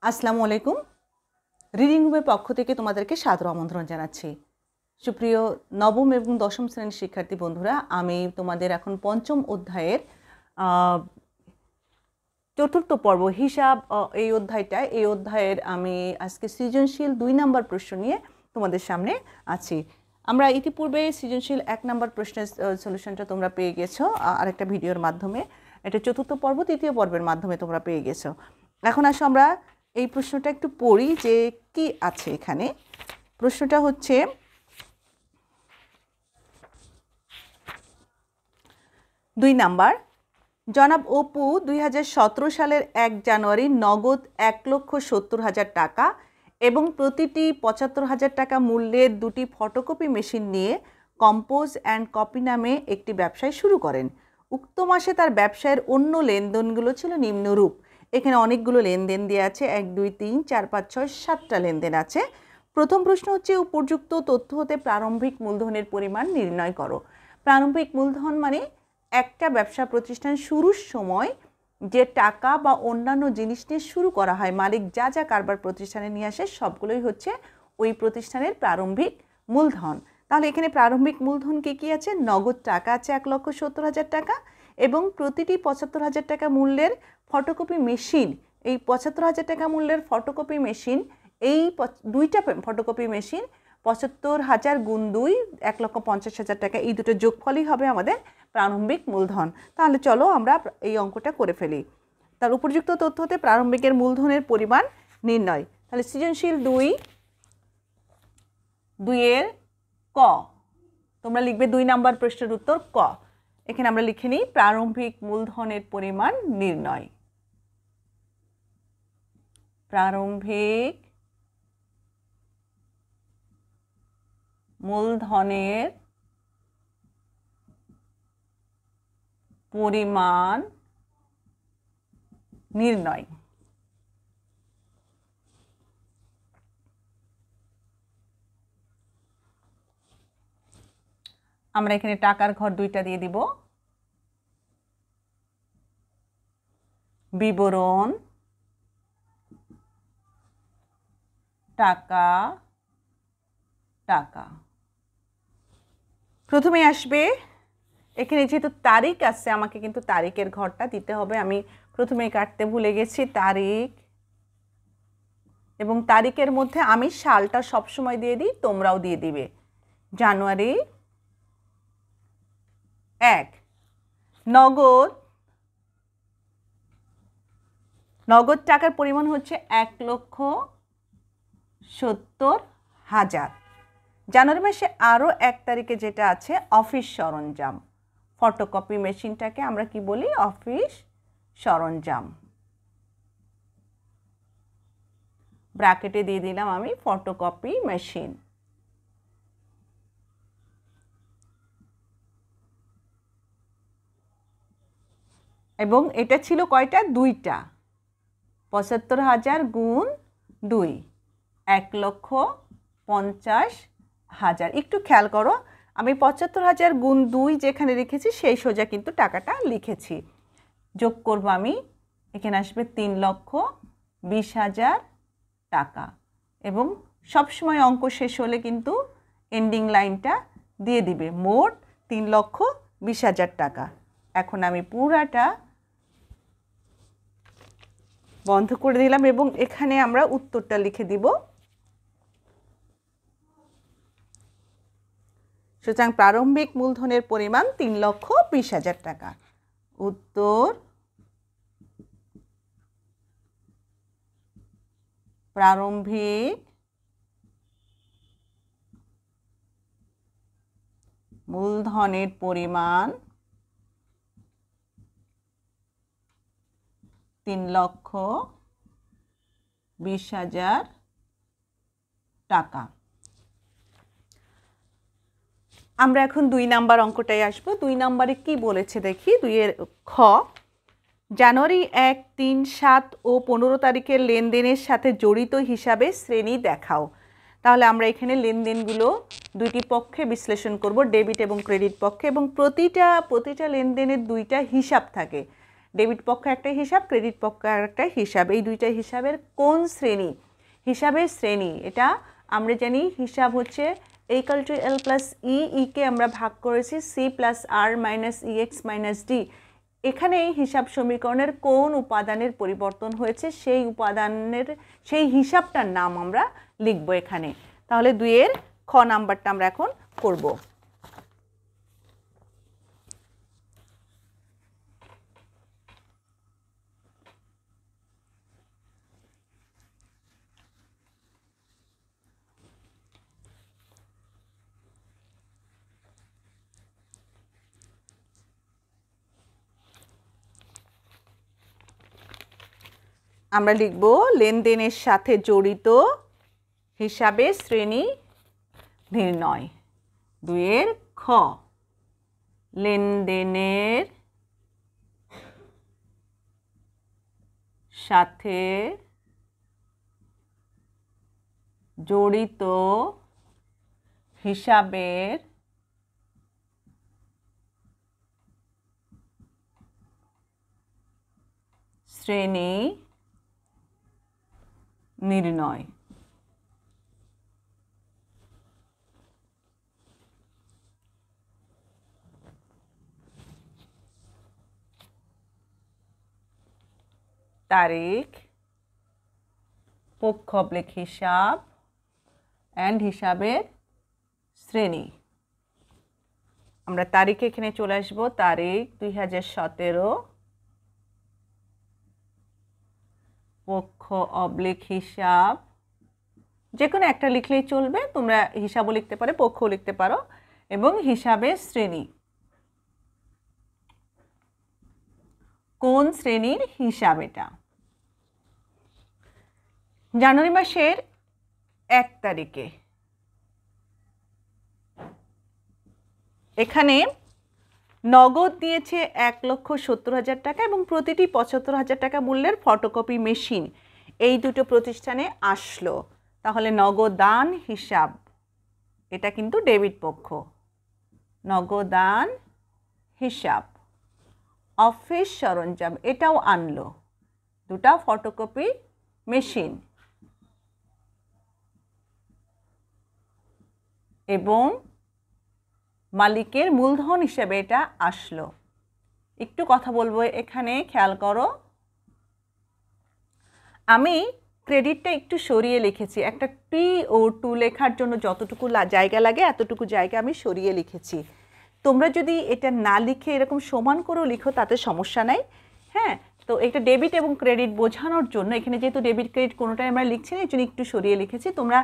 আসসালামু আলাইকুম। রিডিং রুমের পক্ষ থেকে তোমাদেরকে সাদর আমন্ত্রণ জানাচ্ছি। সুপ্রিয় নবম এবং দশম শ্রেণীর শিক্ষার্থী বন্ধুরা, আমি তোমাদের এখন পঞ্চম অধ্যায়ের চতুর্থ পর্ব হিসাব এই অধ্যায়ের আমি আজকে সৃজনশীল 2 নম্বর প্রশ্ন নিয়ে তোমাদের সামনে আছি। আমরা ইতিপূর্বে সৃজনশীল 1 নম্বর প্রশ্নের সলিউশনটা তোমরা পেয়ে গেছো আরেকটা ভিডিওর মাধ্যমে। এটা চতুর্থ পর্ব তৃতীয় পর্বের মাধ্যমে তোমরা পেয়ে গেছো। এখন আসো আমরা এই প্রশ্নটা একটু পড়ি যে কি আছে এখানে। প্রশ্নটা হচ্ছে, দুই নাম্বার, জনাব অপু 2017 সালের 1 জানুয়ারি নগদ 1,70,000 টাকা এবং প্রতিটি 75,000 টাকা মূল্যের দুটি ফটোকপি মেশিন নিয়ে কম্পোজ অ্যান্ড কপি নামে একটি ব্যবসায় শুরু করেন। উক্ত মাসে তার ব্যবসায়ের অন্য লেনদেনগুলো ছিল নিম্নরূপ। এখানে অনেকগুলো লেনদেন দেওয়া আছে, 1 2 3 4 5 6 7টা লেনদেন আছে। প্রথম প্রশ্ন হচ্ছে, উপযুক্ত তথ্য হতে প্রারম্ভিক মূলধনের পরিমাণ নির্ণয় করো। প্রারম্ভিক মূলধন মানে একটা ব্যবসা প্রতিষ্ঠান শুরুর সময় যে টাকা বা অন্যান্য জিনিস নিয়ে শুরু করা হয়, মালিক যা যা কারবার প্রতিষ্ঠানে নিয়ে আসে সবগুলোই হচ্ছে ওই প্রতিষ্ঠানের প্রারম্ভিক মূলধন। তাহলে এখানে প্রারম্ভিক মূলধন কি আছে? নগদ টাকা আছে 1,70,000 টাকা এবং প্রতিটি 75,000 টাকা মূল্যের ফটোকপি মেশিন। এই 75,000 টাকা মূল্যের ফটোকপি মেশিন, এই দুইটা ফটোকপি মেশিন 75,000 গুণ 2 1,50,000 টাকা, এই দুটো যোগফলই হবে আমাদের প্রারম্ভিক মূলধন। তাহলে চলো আমরা এই অঙ্কটা করে ফেলি। তার উপযুক্ত তথ্য হতে প্রারম্ভিকের মূলধনের পরিমাণ নির্ণয়। তাহলে সৃজনশীল 2 এর ক, তোমরা লিখবে 2 নাম্বার প্রশ্নের উত্তর ক। এখানে আমরা লিখে নিই প্রারম্ভিক মূলধনের পরিমাণ নির্ণয়। প্রারম্ভিক মূলধনের পরিমাণ নির্ণয়। আমরা এখানে টাকার ঘর 2টা দিয়ে দিব। বিবরণ টাকা টাকা প্রথমে আসবে, এখানে যেহেতু তারিখ আছে আমাকে কিন্তু তারিখের ঘরটা দিতে হবে। আমি প্রথমে কাটতে ভুলে গেছি তারিখ, এবং তারিখের মধ্যে আমি সালটা সবসময় দিয়ে দিই, তোমরাও দিয়ে দিবে। জানুয়ারি 1। নগদ টাকার পরিমাণ হচ্ছে 1,70,000। জানুয়ারি মাসে আরও 1 তারিখে যেটা আছে অফিস সরঞ্জাম, ফটোকপি মেশিনটাকে আমরা কি বলি? অফিস সরঞ্জাম। ব্র্যাকেটে দিয়ে দিলাম আমি ফটোকপি মেশিন। এবং এটা ছিল কয়টা? 2টা। 75,000 গুণ 2 1,50,000। একটু খেয়াল করো, আমি 75,000 গুণ 2 যেখানে লিখেছি সেই সোজা কিন্তু টাকাটা লিখেছি। যোগ করব আমি, এখানে আসবে 3,20,000 টাকা। এবং সবসময় অঙ্ক শেষ হলে কিন্তু এন্ডিং লাইনটা দিয়ে দিবে, মোট 3,20,000 টাকা। এখন আমি পুরাটা বন্ধ করে দিলাম এবং এখানে আমরা উত্তরটা লিখে দিব। সুতরাং প্রারম্ভিক মূলধনের পরিমাণ 3,20,000 টাকা। উত্তর প্রারম্ভিক মূলধনের পরিমাণ 3,20,000 টাকা। আমরা এখন 2 নাম্বার অঙ্কটায় আসবো। 2 নাম্বারে কি বলেছে দেখি। 2 এর খ, জানুয়ারি 1, 3, 7 ও 15 তারিখের লেনদেনের সাথে জড়িত হিসাবে শ্রেণী দেখাও। তাহলে আমরা এখানে লেনদেনগুলো দুইটি পক্ষে বিশ্লেষণ করব, ডেবিট এবং ক্রেডিট পক্ষে, এবং প্রতিটা লেনদেনের 2টা হিসাব থাকে। ডেবিট পক্ষ একটা হিসাব, ক্রেডিট পক্ষ একটা হিসাব। এই দুইটা হিসাবের কোন শ্রেণী? হিসাবের শ্রেণী এটা আমরা জানি হিসাব হচ্ছে A = L + E, কে আমরা ভাগ করেছি C + R - EX - D। এখানে এই হিসাব সমীকরণের কোন উপাদানের পরিবর্তন হয়েছে সেই হিসাবটার নাম আমরা লিখব এখানে। তাহলে 2-এর খ নাম্বারটা আমরা এখন করব। আমরা লিখব লেনদেনের সাথে জড়িত হিসাবের শ্রেণী নির্ণয়। 2-এর খ লেনদেনের সাথে জড়িত হিসাবের শ্রেণী নির্ণয়। তারিখ, পক্ষ/হিসাব অ্যান্ড হিসাবের শ্রেণী। আমরা তারিখে এখানে চলে আসব। তারিখ 2017, পক্ষ/হিসাব, যে কোনো একটা লিখলেই চলবে, তোমরা হিসাবও লিখতে পারো, পক্ষও লিখতে পারো, এবং হিসাবের শ্রেণী। কোন শ্রেণীর হিসাব এটা? জানুয়ারি মাসের 1 তারিখে এখানে নগদ দিয়েছে 1,70,000 টাকা এবং প্রতিটি 75,000 টাকা মূল্যের ফটোকপি মেশিন এই দুটো প্রতিষ্ঠানে আসলো। তাহলে নগদান হিসাব, এটা কিন্তু ডেবিট পক্ষ। নগদান হিসাব, অফিস সরঞ্জাম এটাও আনলো, দুটা ফটোকপি মেশিন, এবং মালিকের মূলধন হিসেবে এটা আসলো। একটু কথা বলবো এখানে, খেয়াল করো। আমি ক্রেডিটটা একটু সরিয়ে লিখেছি, একটা TO2 লেখার জন্য যতটুকু জায়গা লাগে এতটুকু জায়গা আমি সরিয়ে লিখেছি। তোমরা যদি এটা না লিখে এরকম সমান করেও লিখো তাতে সমস্যা নাই। হ্যাঁ, তো এটা ডেবিট এবং ক্রেডিট বোঝানোর জন্য এখানে যেহেতু ডেবিট ক্রেডিট কোনোটাই আমরা লিখছি না, এই জন্য একটু সরিয়ে লিখেছি। তোমরা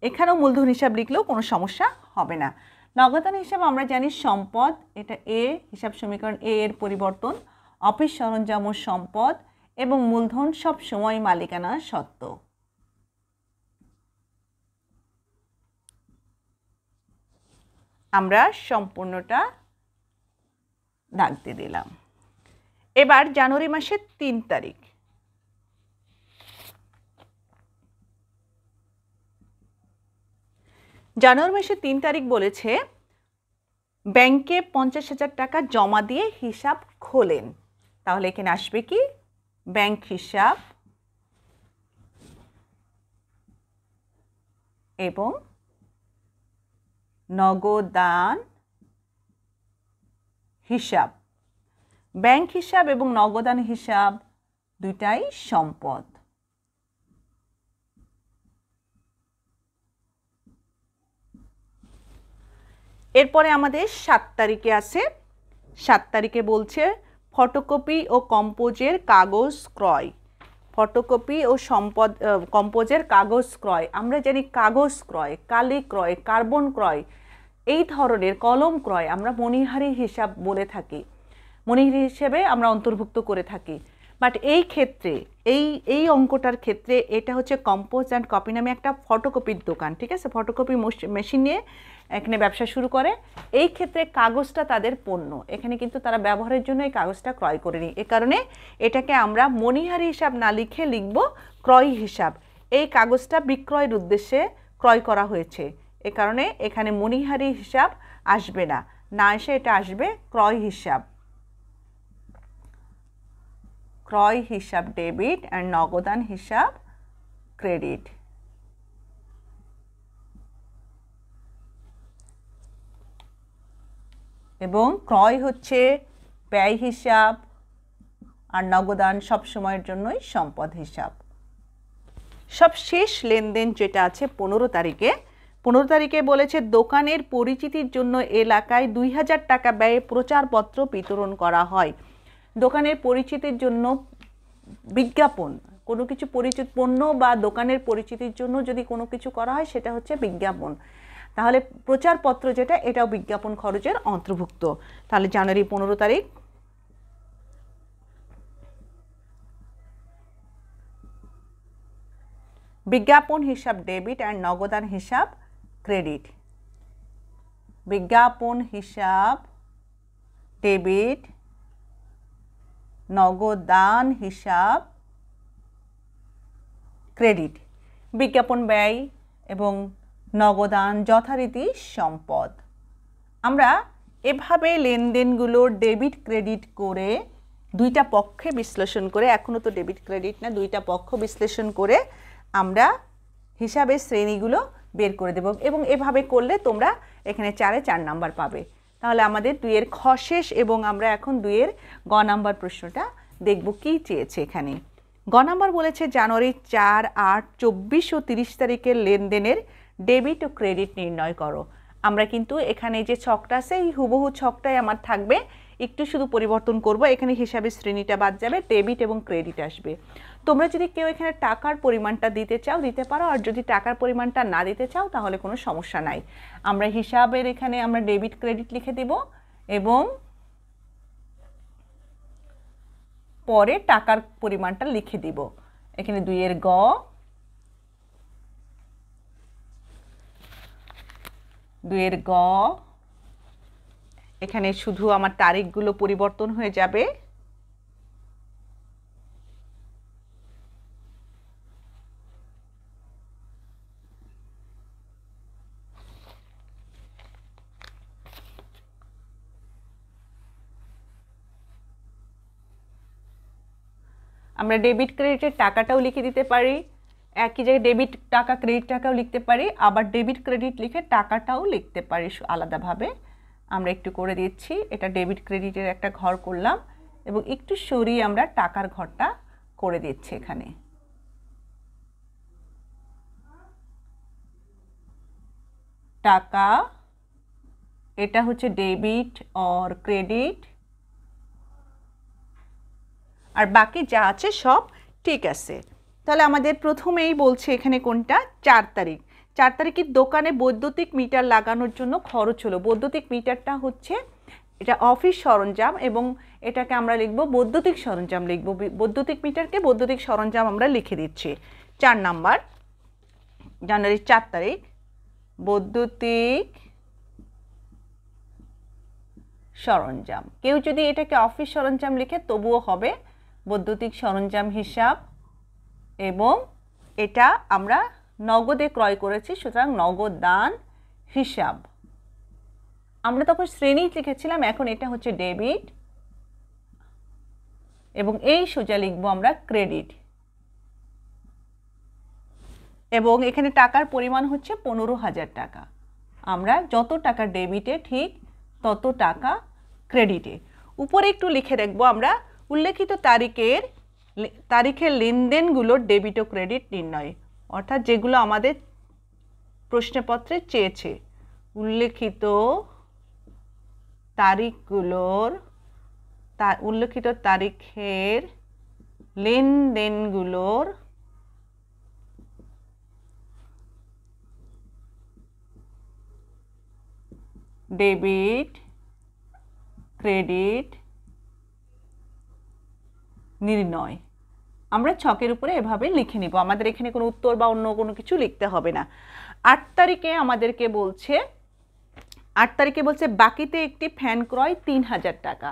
এখানেও মূলধন হিসাব লিখলেও কোনো সমস্যা হবে না। নগদান হিসাব আমরা জানি সম্পদ, এটা হিসাব সমীকরণ এর পরিবর্তন, অফিস সরঞ্জাম ও সম্পদ, এবং মূলধন সব সময় মালিকানার সত্ত্ব। আমরা সম্পূর্ণটা দাগ দিয়ে দিলাম। এবার জানুয়ারি মাসের 3 তারিখ জানুয়ারি মাসের 3 তারিখ বলেছে ব্যাংকে 50,000 টাকা জমা দিয়ে হিসাব খোলেন। তাহলে এখানে আসবে কি? ব্যাংক হিসাব এবং নগদান হিসাব। ব্যাংক হিসাব এবং নগদান হিসাব দুইটাই সম্পদ। এরপরে আমাদের 7 তারিখে আছে। 7 তারিখে বলছে ফটোকপি ও কম্পোজের কাগজ ক্রয়। ফটোকপি ও কম্পোজের কাগজ ক্রয়, আমরা জানি কাগজ ক্রয়, কালি ক্রয়, কার্বন ক্রয়, এই ধরনের কলম ক্রয় আমরা মণিহারি হিসাব বলে থাকি, মণিহারি হিসেবে আমরা অন্তর্ভুক্ত করে থাকি। বাট এই ক্ষেত্রে এই অঙ্কটার ক্ষেত্রে এটা হচ্ছে কম্পোজ অ্যান্ড কপি নামে একটা ফটোকপির দোকান, ঠিক আছে? ফটোকপি মেশিন নিয়ে এখানে ব্যবসা শুরু করে। এই ক্ষেত্রে কাগজটা তাদের পণ্য, এখানে কিন্তু তারা ব্যবহারের জন্য এই কাগজটা ক্রয় করেনি। এ কারণে এটাকে আমরা মণিহারি হিসাব না লিখে লিখব ক্রয় হিসাব। এই কাগজটা বিক্রয়ের উদ্দেশ্যে ক্রয় করা হয়েছে, এ কারণে এখানে মণিহারি হিসাব আসবে না, না এসে এটা আসবে ক্রয় হিসাব। ক্রয় হিসাব ডেবিট অ্যান্ড নগদান হিসাব ক্রেডিট। এবং ক্রয় হচ্ছে ব্যয় হিসাব আর নগদান সব সময়ের জন্যই সম্পদ হিসাব। সবশেষ লেনদেন যেটা আছে 15 তারিখে, 15 তারিখে বলেছে দোকানের পরিচিতির জন্য এলাকায় 2000 টাকা ব্যয়ে প্রচারপত্র বিতরণ করা হয়। দোকানের পরিচিতির জন্য বিজ্ঞাপন, কোনো কিছু পরিচিত পণ্য বা দোকানের পরিচিতির জন্য যদি কোনো কিছু করা হয় সেটা হচ্ছে বিজ্ঞাপন। তাহলে প্রচারপত্র যেটা, এটাও বিজ্ঞাপন খরচের অন্তর্ভুক্ত। তাহলে জানুয়ারি 15 তারিখ বিজ্ঞাপন হিসাব ডেবিট অ্যান্ড নগদান হিসাব ক্রেডিট। বিজ্ঞাপন হিসাব ডেবিট, নগদান হিসাব ক্রেডিট। বিজ্ঞাপন ব্যয় এবং নগদান যথারীতি সম্পদ। আমরা এভাবে লেনদেনগুলো ডেবিট ক্রেডিট করে দুইটা পক্ষে বিশ্লেষণ করে, এখনও তো ডেবিট ক্রেডিট না, দুইটা পক্ষ বিশ্লেষণ করে আমরা হিসাবের শ্রেণীগুলো বের করে দেব। এবং এভাবে করলে তোমরা এখানে 4-এ 4 নাম্বার পাবে। তাহলে আমাদের 2-এর খ শেষ এবং আমরা এখন 2-এর গ নাম্বার প্রশ্নটা দেখব কি চেয়েছে এখানে। গ নাম্বার বলেছে জানুয়ারি 4, 8, 24 ও 30 তারিখের লেনদেনের ডেবিট ও ক্রেডিট নির্ণয় করো। আমরা কিন্তু এখানে যে ছকটা আছে এই হুবহু ছকটাই আমার থাকবে, একটু শুধু পরিবর্তন করব। এখানে হিসাবের শ্রেণীটা বাদ যাবে, ডেবিট এবং ক্রেডিট আসবে। তোমরা যদি কেউ এখানে টাকার পরিমাণটা দিতে চাও দিতে পারো, আর যদি টাকার পরিমাণটা না দিতে চাও তাহলে কোনো সমস্যা নাই। আমরা হিসাবের এখানে আমরা ডেবিট ক্রেডিট লিখে দেব এবং পরে টাকার পরিমাণটা লিখে দিব। এখানে 2-এর গ, এখানে শুধু আমার তারিখগুলো পরিবর্তন হয়ে যাবে। আমরা ডেবিট ক্রেডিটের টাকাটাও লিখে দিতে পারি, একই জায়গায় ডেবিট টাকা ক্রেডিট টাকাও লিখতে পারি, আবার ডেবিট ক্রেডিট লিখে টাকাটাও লিখতে পারি আলাদাভাবে। আমরা একটু করে দিচ্ছি, এটা ডেবিট ক্রেডিটের একটা ঘর করলাম এবং একটু সরিয়ে আমরা টাকার ঘরটা করে দিচ্ছি এখানে। টাকা, এটা হচ্ছে ডেবিট অর ক্রেডিট, আর বাকি যা আছে সব ঠিক আছে। তাহলে আমাদের প্রথমেই বলছে এখানে কোনটা, 4 তারিখ। 4 তারিখের দোকানে বৈদ্যুতিক মিটার লাগানোর জন্য খরচ হলো। বৈদ্যুতিক মিটারটা হচ্ছে এটা অফিস সরঞ্জাম এবং এটাকে আমরা লিখব বৈদ্যুতিক সরঞ্জাম লিখব। বৈদ্যুতিক মিটারকে বৈদ্যুতিক সরঞ্জাম আমরা লিখে দিচ্ছি। 4 নাম্বার জানুয়ারি 4 তারিখ বৈদ্যুতিক সরঞ্জাম। কেউ যদি এটাকে অফিস সরঞ্জাম লিখে তবুও হবে, বৈদ্যুতিক সরঞ্জাম হিসাব। এবং এটা আমরা নগদে ক্রয় করেছি, সুতরাং নগদান হিসাব। আমরা তখন শ্রেণী লিখেছিলাম, এখন এটা হচ্ছে ডেবিট এবং এই সোজা লিখবো আমরা ক্রেডিট। এবং এখানে টাকার পরিমাণ হচ্ছে 15,000 টাকা। আমরা যত টাকা ডেবিটে ঠিক তত টাকা ক্রেডিটে। উপরে একটু লিখে রাখবো আমরা উল্লেখিত তারিখের লেনদেনগুলোর ডেবিট ও ক্রেডিট নির্ণয়, অর্থাৎ যেগুলো আমাদের প্রশ্নপত্রে চেয়েছে। উল্লেখিত তারিখের লেনদেনগুলোর ডেবিট ক্রেডিট নির্ণয়। আমরা ছকের উপরে এভাবে লিখে নিব, আমাদের এখানে কোনো উত্তর বা অন্য কোনো কিছু লিখতে হবে না। 8 তারিখে আমাদেরকে বলছে, 8 তারিখে বলছে বাকিতে একটি ফ্যান ক্রয় 3000 টাকা।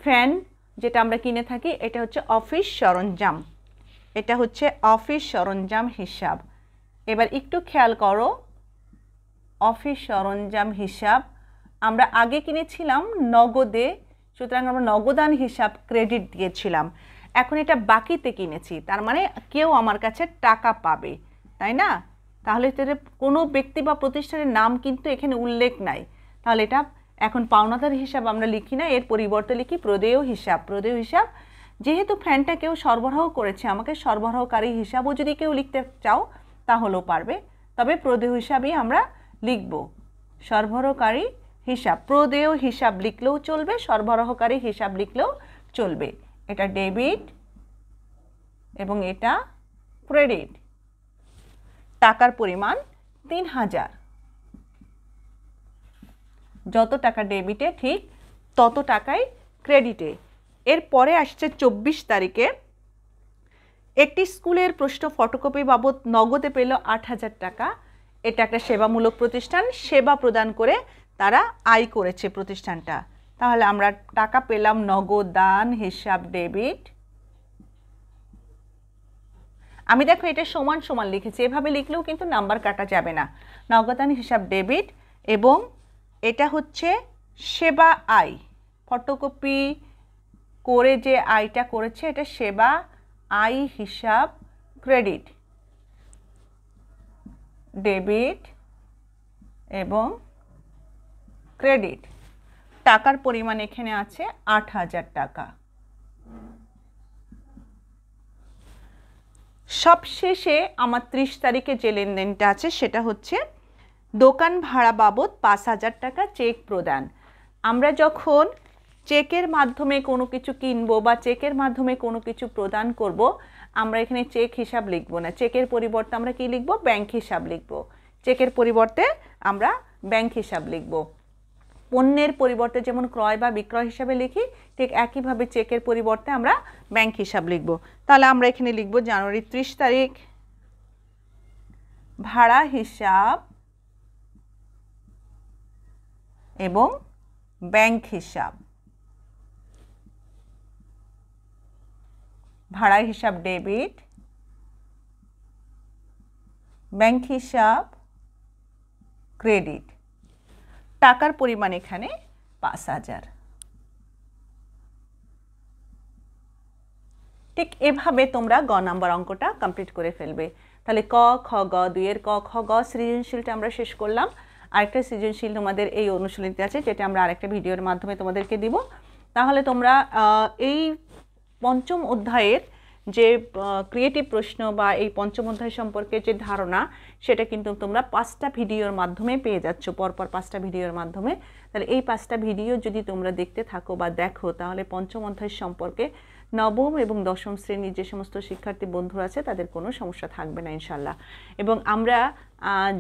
ফ্যান যেটা আমরা কিনে থাকি এটা হচ্ছে অফিস সরঞ্জাম, এটা হচ্ছে অফিস সরঞ্জাম হিসাব। এবার একটু খেয়াল করো, অফিস সরঞ্জাম হিসাব আমরা আগে কিনেছিলাম নগদে, সুতরাং আমরা নগদান হিসাব ক্রেডিট দিয়েছিলাম। এখন এটা বাকিতে কিনেছি, তার মানে কেউ আমার কাছে টাকা পাবে, তাই না? তাহলে কোনো ব্যক্তি বা প্রতিষ্ঠানের নাম কিন্তু এখানে উল্লেখ নাই। তাহলে এটা এখন পাওনাদার হিসাব আমরা লিখি না, এর পরিবর্তে লিখি প্রদেয় হিসাব। প্রদেয় হিসাব, যেহেতু ফ্যানটা কেউ সরবরাহ করেছে আমাকে, সরবরাহকারী হিসাবও যদি কেউ লিখতে চাও তাহলেও পারবে, তবে প্রদেয় হিসাবই আমরা লিখব। সরবরাহকারী হিসাব, প্রদেয় হিসাব লিখলেও চলবে, সরবরাহকারী হিসাব লিখলেও চলবে। এটা ডেবিট এবং এটা ক্রেডিট। টাকার পরিমাণ 3000। যত টাকা ডেবিটে ঠিক তত টাকাই ক্রেডিটে। এরপরে আসছে 24 তারিখে, একটি স্কুলের প্রশ্ন ফটোকপি বাবদ নগদে পেল 8000 টাকা। এটা একটা সেবামূলক প্রতিষ্ঠান, সেবা প্রদান করে তারা আয় করেছে প্রতিষ্ঠানটা। তাহলে আমরা টাকা পেলাম নগদ দান হিসাব ডেবিট। আমি দেখো এটা সমান সমান লিখেছি, এভাবে লিখলেও কিন্তু নাম্বার কাটা যাবে না। নগদান হিসাব ডেবিট এবং এটা হচ্ছে সেবা আয়, ফটোকপি করে যে আয়টা করেছে এটা সেবা আয় হিসাব ক্রেডিট। ডেবিট এবং ক্রেডিট। টাকার পরিমাণ এখানে আছে 8000 টাকা। সবশেষে আমার 30 তারিখে যে লেনদেনটা আছে সেটা হচ্ছে দোকান ভাড়া বাবদ 5000 টাকা চেক প্রদান। আমরা যখন চেকের মাধ্যমে কোনো কিছু কিনবো বা চেকের মাধ্যমে কোনো কিছু প্রদান করব, আমরা এখানে চেক হিসাব লিখব না, চেকের পরিবর্তে আমরা কি লিখব? ব্যাংক হিসাব লিখব। চেকের পরিবর্তে আমরা ব্যাংক হিসাব লিখব। পণ্যের পরিবর্তে যেমন ক্রয় বা বিক্রয় হিসাবে লিখি, ঠিক একইভাবে চেকের পরিবর্তে আমরা ব্যাংক হিসাব লিখব। তাহলে আমরা এখানে লিখব জানুয়ারি 30 তারিখ ভাড়া হিসাব এবং ব্যাংক হিসাব। ভাড়া হিসাব ডেবিট, ব্যাংক হিসাব ক্রেডিট। টাকার পরিমাণ এখানে 5000। ঠিক এভাবে তোমরা গ নাম্বার অঙ্কটা কমপ্লিট করে ফেলবে। তাহলে ক, খ, গ, 2 এর ক, খ, গ সৃজনশীলটা আমরা শেষ করলাম। আরেকটা সৃজনশীল তোমাদের এই অনুশীলনীতে আছে, যেটা আমরা আরেকটা ভিডিওর মাধ্যমে তোমাদেরকে দিব। তাহলে তোমরা এই পঞ্চম অধ্যায়ের যে ক্রিয়েটিভ প্রশ্ন বা এই পঞ্চম অধ্যায় সম্পর্কে যে ধারণা, সেটা কিন্তু তোমরা 5টা ভিডিওর মাধ্যমে পেয়ে যাচ্ছ, পরপর 5টা ভিডিওর মাধ্যমে। তাহলে এই 5টা ভিডিও যদি তোমরা দেখতে থাকো বা দেখো, তাহলে পঞ্চম অধ্যায় সম্পর্কে নবম এবং দশম শ্রেণীর যে সমস্ত শিক্ষার্থী বন্ধুরা আছে তাদের কোনো সমস্যা থাকবে না ইনশাল্লাহ। এবং আমরা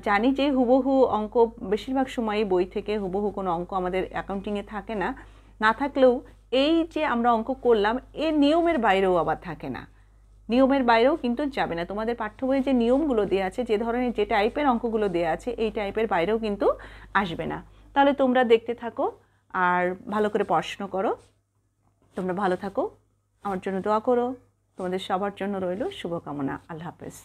জানি যে হুবহু অঙ্ক বেশিরভাগ সময়ই বই থেকে হুবহু কোনো অঙ্ক আমাদের অ্যাকাউন্টিংয়ে থাকে না, না থাকলেও এই যে আমরা অঙ্ক করলাম এর নিয়মের বাইরেও আবার থাকে না, নিয়মের বাইরেও কিন্তু যাবে না। তোমাদের পাঠ্য বইয়ে যে নিয়মগুলো দেওয়া আছে, যে ধরনের যে টাইপের অঙ্কগুলো দেওয়া আছে, এই টাইপের বাইরেও কিন্তু আসবে না। তাহলে তোমরা দেখতে থাকো আর ভালো করে পড়াশোনা করো। তোমরা ভালো থাকো, আমার জন্য দোয়া করো। তোমাদের সবার জন্য রইল শুভকামনা। আল্লাহ হাফেজ।